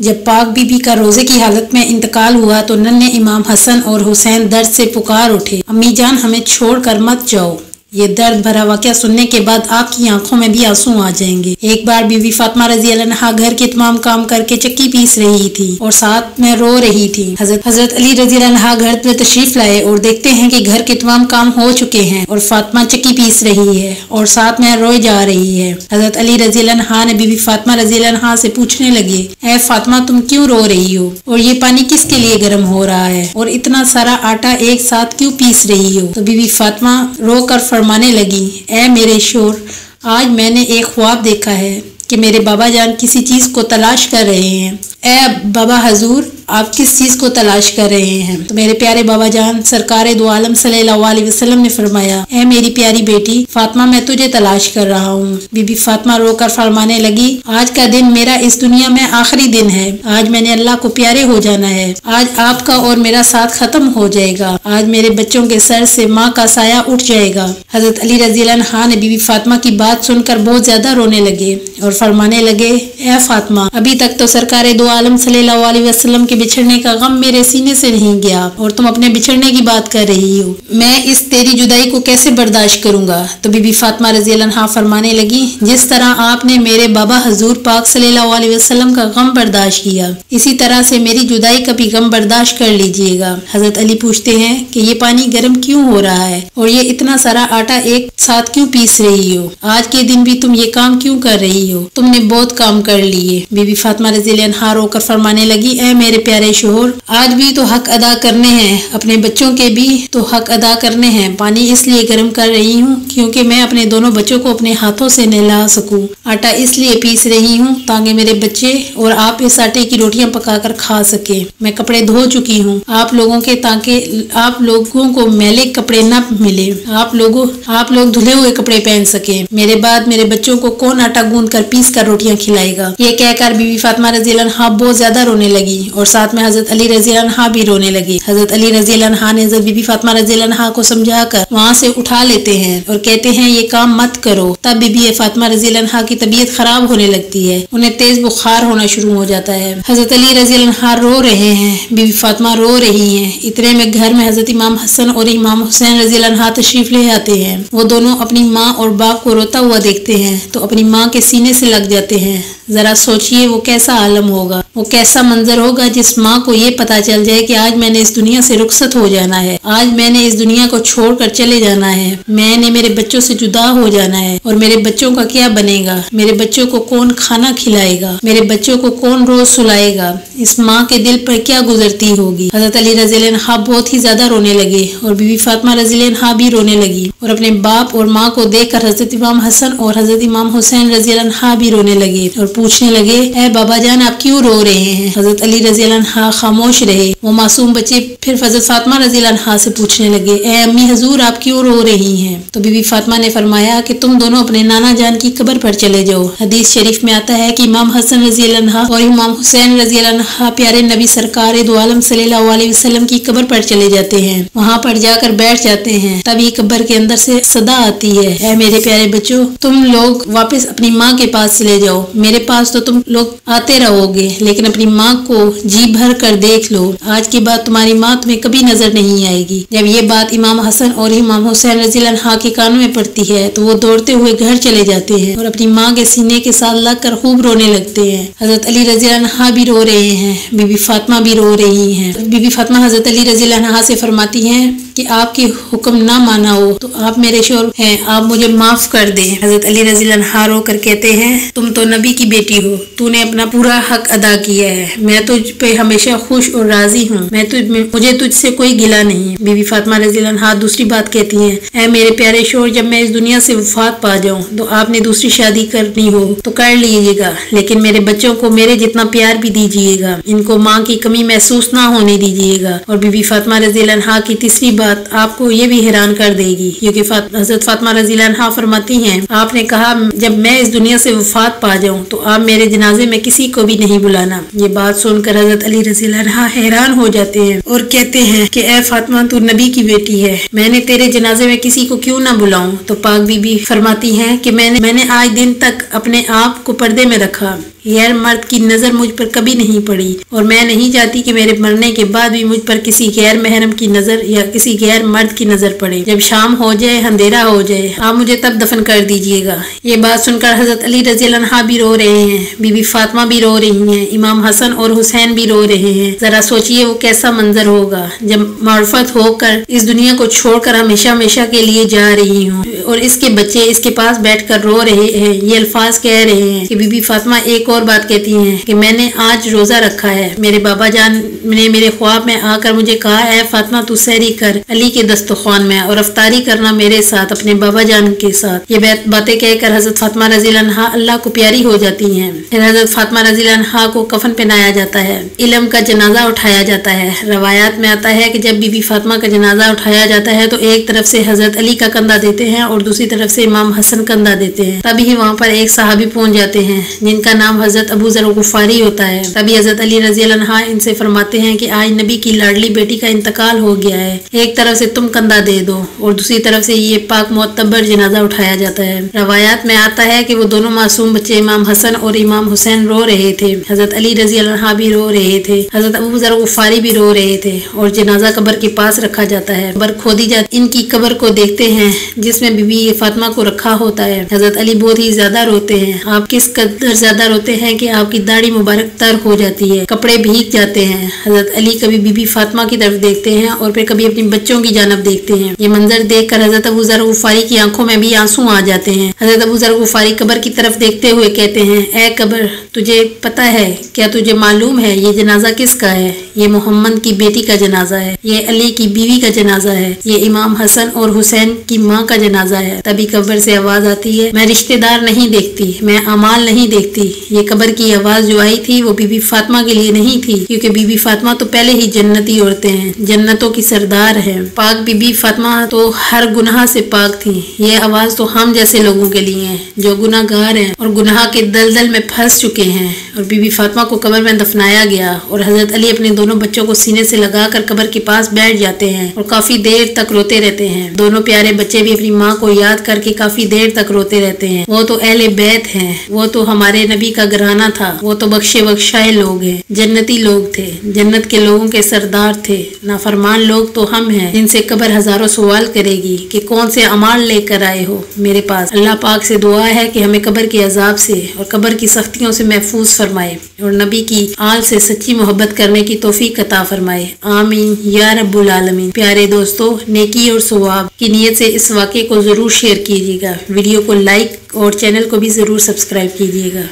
जब पाक बीबी का रोजे की हालत में इंतकाल हुआ तो नन्हे इमाम हसन और हुसैन दर्द से पुकार उठे, अम्मी जान हमें छोड़कर मत जाओ। ये दर्द भरा वाक़या सुनने के बाद आपकी आंखों में भी आंसू आ जाएंगे। एक बार बीवी फातिमा रज़ी अल्लाह अन्हा घर के तमाम काम करके चक्की पीस रही थी और साथ में रो रही थी। हजरत अली रज़ी अल्लाह अन्हा घर पर तशरीफ लाए और देखते हैं कि घर के तमाम काम हो चुके हैं और फातिमा चक्की पीस रही है और साथ में रोए जा रही है। हजरत अली रज़ी अल्लाह अन्हा ने बीवी फातिमा रज़ी अल्लाह अन्हा से पूछने लगे, ऐ फातिमा तुम क्यों रो रही हो और ये पानी किसके लिए गर्म हो रहा है और इतना सारा आटा एक साथ क्यों पीस रही हो? तो बीवी फातिमा रो कर फरमाने लगी, ऐ मेरे शोर, आज मैंने एक ख्वाब देखा है कि मेरे बाबा जान किसी चीज को तलाश कर रहे हैं। ऐ बाबा हजूर, आप किस चीज को तलाश कर रहे हैं? तो मेरे प्यारे बाबा जान सरकार दो आलम सल्लल्लाहु अलैहि वसल्लम ने फरमाया, ऐ मेरी प्यारी बेटी फातिमा, मैं तुझे तलाश कर रहा हूँ। बीबी फातिमा रोकर फरमाने लगी, आज का दिन मेरा इस दुनिया में आखिरी दिन है। आज मैंने अल्लाह को प्यारे हो जाना है। आज आपका और मेरा साथ खत्म हो जाएगा। आज मेरे बच्चों के सर से माँ का साया उठ जाएगा। हजरत अली रज़ी अल्लाह अन्हा ने बीबी फातिमा की बात सुनकर बहुत ज्यादा रोने लगे और फरमाने लगे, ऐ फातिमा, अभी तक तो सरकार दो आलम सल्लल्लाहु अलैहि वसल्लम के बिछड़ने का गम मेरे सीने से नहीं गया और तुम अपने बिछड़ने की बात कर रही हो। मैं इस तेरी जुदाई को कैसे बर्दाश्त करूंगा? तो बीबी फातिमा रज़ी अल्लाह अन्हा फरमाने लगी, जिस तरह आपने मेरे बाबा हजूर पाक सल्लल्लाहु अलैहि वसल्लम का गम बर्दाश्त किया, इसी तरह से मेरी जुदाई का भी गम बर्दाश्त कर लीजिएगा। हजरत अली पूछते हैं कि ये पानी गर्म क्यों हो रहा है और ये इतना सारा आटा एक साथ क्यों पीस रही हो? आज के दिन भी तुम ये काम क्यों कर रही हो? तुमने बहुत काम कर लिए। बीबी फातिमा रज़ी अल्लाह अन्हा रोकर फरमाने लगी, ऐ मेरे प्यारे शोहर, आज भी तो हक अदा करने हैं, अपने बच्चों के भी तो हक अदा करने हैं। पानी इसलिए गर्म कर रही हूँ क्योंकि मैं अपने दोनों बच्चों को अपने हाथों से नहला सकूं। आटा इसलिए पीस रही हूँ ताकि मेरे बच्चे और आप इस आटे की रोटियां पकाकर खा सके। मैं कपड़े धो चुकी हूँ आप लोगों के, ताकि आप लोगों को मैले कपड़े न मिले, आप लोग धुले हुए कपड़े पहन सके। मेरे बाद मेरे बच्चों को कौन आटा गूंद कर पीस कर रोटियां खिलाएगा? ये कहकर बीवी फातिमा रज़ी अल्लाह अन्हा बहुत ज्यादा रोने लगी और साथ में हजरत अली रज़ी अल्लाह अन्हा भी रोने लगी। हजरत अली रज़ी अल्लाह अन्हा ने हजरत बीबी फातिमा रज़ी अल्लाह अन्हा को समझाकर वहाँ से उठा लेते हैं और कहते हैं ये काम मत करो। तब बीबी फातिमा रज़ी अल्लाह अन्हा की तबीयत खराब होने लगती है, उन्हें तेज बुखार होना शुरू हो जाता है। हजरत अली रज़ी अल्लाह अन्हा रो रहे हैं, बीबी फातिमा रो रही है। इतने में घर में हजरत इमाम हसन और इमाम हुसैन रज़ी अल्लाह अन्हा तशरीफ ले आते हैं। वो दोनों अपनी माँ और बाप को रोता हुआ देखते हैं तो अपनी माँ के सीने से लग जाते हैं। जरा सोचिए वो कैसा आलम होगा, वो कैसा मंजर होगा जिस माँ को ये पता चल जाए कि आज मैंने इस दुनिया से रुखसत हो जाना है, आज मैंने इस दुनिया को छोड़कर चले जाना है, मैंने मेरे बच्चों से जुदा हो जाना है और मेरे बच्चों का क्या बनेगा? मेरे बच्चों को कौन खाना खिलाएगा? मेरे बच्चों को कौन रोज सुलाएगा? इस माँ के दिल पर क्या गुजरती होगी? हजरत अली रज़ी अल्लाह अन्हा बहुत ही ज्यादा रोने लगे और बीबी फातिमा रज़ी अल्लाह अन्हा भी रोने लगी और अपने बाप और माँ को देखकर हजरत इमाम हसन और हजरत इमाम हुसैन रज़ी अल्लाह अन्हा भी रोने लगे और पूछने लगे, ऐ बाबा जान आप क्यों रो रहे हैं? हजरत अली रज़ी अल्लाह अन्हा खामोश रहे। वो मासूम बच्चे फिर हजरत फातिमा रज़ी अल्लाह अन्हा से पूछने लगे, ऐ अम्मी हजूर आप क्यों रो रही हैं? तो बीबी फातिमा ने फरमाया कि तुम दोनों अपने नाना जान की कब्र पर चले जाओ। हदीस शरीफ में आता है कि इमाम हसन रज़ी अल्लाह अन्हा और इमाम हुसैन रज़ी अल्लाह अन्हा प्यारे नबी सरकार दो आलम सल्लल्लाहु अलैहि वसल्लम की कब्र पर चले जाते हैं, वहाँ पर जाकर बैठ जाते हैं। तभी कब्र के अंदर से सदा आती है, ऐ मेरे प्यारे बच्चों, तुम लोग वापस अपनी माँ के पास चले जाओ। मेरे पास तो तुम लोग आते रहोगे लेकिन अपनी माँ को जी भर कर देख लो, आज के बाद तुम्हारी माँ तुम्हें कभी नजर नहीं आएगी। जब ये बात इमाम हसन और इमाम हुसैन रज़ी अल्लाह अन्हा के कानों में पड़ती है तो वो दौड़ते हुए घर चले जाते हैं और अपनी माँ के सीने के साथ लगकर खूब रोने लगते हैं। हजरत अली रज़ी अल्लाह अन्हा भी रो रहे हैं, बीबी फातिमा भी रो रही हैं। बीबी फातिमा हजरत अली रज़ी अल्लाह अन्हा से फरमाती हैं कि आपकी हुक्म ना माना हो तो आप मेरे शोहर हैं, आप मुझे माफ कर दें। हजरत अली रज़ी अल्लाह अन्हा रो कर कहते हैं, तुम तो नबी की बेटी हो, तूने अपना पूरा हक अदा किया है, मैं तुझ पे हमेशा खुश और राजी हूँ, मुझे तुझसे कोई गिला नहीं। बीबी फातिमा रज़ी अल्लाह अन्हा दूसरी बात कहती हैं, ऐ मेरे प्यारे शोहर, जब मैं इस दुनिया से वफात पा जाऊँ तो आपने दूसरी शादी करनी हो तो कर लीजिएगा, लेकिन मेरे बच्चों को मेरे जितना प्यार भी दीजिएगा, इनको माँ की कमी महसूस ना होने दीजिएगा। और बीबी फातिमा रज़ी अल्लाह अन्हा की तीसरी बात बात आपको ये भी हैरान कर देगी, क्योंकि हजरत फातिमा रज़ियल्लाहु अन्हा फरमाती हैं, आपने कहा जब मैं इस दुनिया से वफात पा जाऊं तो आप मेरे जनाजे में किसी को भी नहीं बुलाना। ये बात सुनकर हजरत अली रज़ियल्लाहु अन्हा हैरान हो जाते हैं और कहते हैं कि ए फातिमा, तू नबी की बेटी है, मैंने तेरे जनाजे में किसी को क्यों ना बुलाऊं। तो पाक बीबी फरमाती हैं कि मैंने आज दिन तक अपने आप को पर्दे में रखा, गैर मर्द की नजर मुझ पर कभी नहीं पड़ी और मैं नहीं चाहती कि मेरे मरने के बाद भी मुझ पर किसी गैर महरम की नजर या किसी गैर मर्द की नजर पड़े। जब शाम हो जाए, अंधेरा हो जाए, आप मुझे तब दफन कर दीजिएगा। ये बात सुनकर हजरत अली रज़ियल्लाहु अन्हा भी रो रहे हैं, बीबी फातिमा भी रो रही हैं, इमाम हसन और हुसैन भी रो रहे हैं। जरा सोचिए वो कैसा मंजर होगा जब मार्फत होकर इस दुनिया को छोड़कर हमेशा हमेशा के लिए जा रही हूँ और इसके बच्चे इसके पास बैठकर रो रहे हैं। ये अल्फाज कह रहे हैं कि बीबी फातिमा एक और बात कहती हैं कि मैंने आज रोजा रखा है, मेरे बाबा जान ने मेरे ख्वाब में आकर मुझे कहा है फातिमा तू सहरी कर अली के दस्तरख्वान में और अफ्तारी करना मेरे साथ, अपने बाबा जान के साथ। ये बातें कहकर हजरत फातिमा रज़ियल्लाहु अन्हा अल्लाह को प्यारी हो जाती हैं। फिर हजरत फातिमा रज़ियल्लाहु अन्हा को कफन पहनाया जाता है, इल्म का जनाजा उठाया जाता है। रवायात में आता है कि जब बीबी फातिमा का जनाजा उठाया जाता है तो एक तरफ से हजरत अली का कंधा देते हैं और दूसरी तरफ से इमाम हसन कंधा देते हैं। तभी वहाँ पर एक सहाबी पहुंच जाते हैं जिनका नाम हजरत अबू ज़र गुफारी होता है। तभी हजरत अली रज़ियल्लाहु अन्हा इनसे फरमाते हैं कि आज नबी की लाडली बेटी का इंतकाल हो गया है, एक तरफ से तुम कंधा दे दो और दूसरी तरफ से ये पाक मोतबर जनाजा उठाया जाता है। रवायात में आता है कि वो दोनों मासूम बच्चे इमाम हसन और इमाम हुसैन रो रहे थे, हजरत अली रज़ियल्लाहु अन्हा भी रो रहे थे, हजरत अबू ज़र गुफारी भी रो रहे थे और जनाजा कब्र के पास रखा जाता है। कब्र खोदी जाती, इनकी कब्र को देखते हैं जिसमें बीबी फातिमा को रखा होता है। हजरत अली बहुत ही ज्यादा रोते हैं। आप किस कदर ज्यादा रोते हैं कि आपकी दाढ़ी मुबारक तर हो जाती है, कपड़े भीग जाते हैं। हजरत अली कभी बीबी फातिमा की तरफ देखते हैं और फिर कभी अपनी बच्चों की जानब देखते हैं। ये मंजर देखकर हजरत अबू ज़र गुफारी की आंखों में भी आंसू आ जाते हैं। हजरत अबू ज़र गुफारी कब्र की तरफ देखते हुए कहते हैं, ए कब्र, तुझे पता है, क्या तुझे मालूम है ये जनाजा किसका है? ये मोहम्मद की बेटी का जनाजा है, ये अली की बीवी का जनाजा है, ये इमाम हसन और हुसैन की माँ का जनाजा है। तभी कब्र से आवाज आती है, मैं रिश्तेदार नहीं देखती, मैं अमाल नहीं देखती। ये कब्र की आवाज जो आई थी वो बीबी फातिमा के लिए नहीं थी, क्योंकि बीबी फातिमा तो पहले ही जन्नती औरतें हैं, जन्नतों की सरदार है। पाक बीबी फातिमा तो हर गुनाह से पाक थी। ये आवाज तो हम जैसे लोगों के लिए है जो गुनाहगार हैं और गुनाह के दलदल में फंस चुके हैं। और बीबी फातिमा को कब्र में दफनाया गया और हजरत अली अपने दोनों बच्चों को सीने से लगाकर कब्र के पास बैठ जाते हैं और काफी देर तक रोते रहते हैं। दोनों प्यारे बच्चे भी अपनी माँ को याद करके काफी देर तक रोते रहते हैं। वो तो अहले बैत हैं, वो तो हमारे नबी का घराना था, वो तो बख्शे बख्शाए लोग हैं, जन्नती लोग थे, जन्नत के लोगों के सरदार थे। नाफरमान लोग तो हम हैं जिनसे कब्र हजारों सवाल करेगी कि कौन से अमाल लेकर आए हो मेरे पास। अल्लाह पाक से दुआ है कि हमें कब्र के अजाब से और कब्र की सख्तियों से महफूज फरमाए और नबी की आल से सच्ची मोहब्बत करने की तौफीक अता फरमाए। आमीन या रब्बुल आलमीन। प्यारे दोस्तों, नेकी और सवाब की नीयत से इस वाक़े को जरूर शेयर कीजिएगा, वीडियो को लाइक और चैनल को भी जरूर सब्सक्राइब कीजिएगा।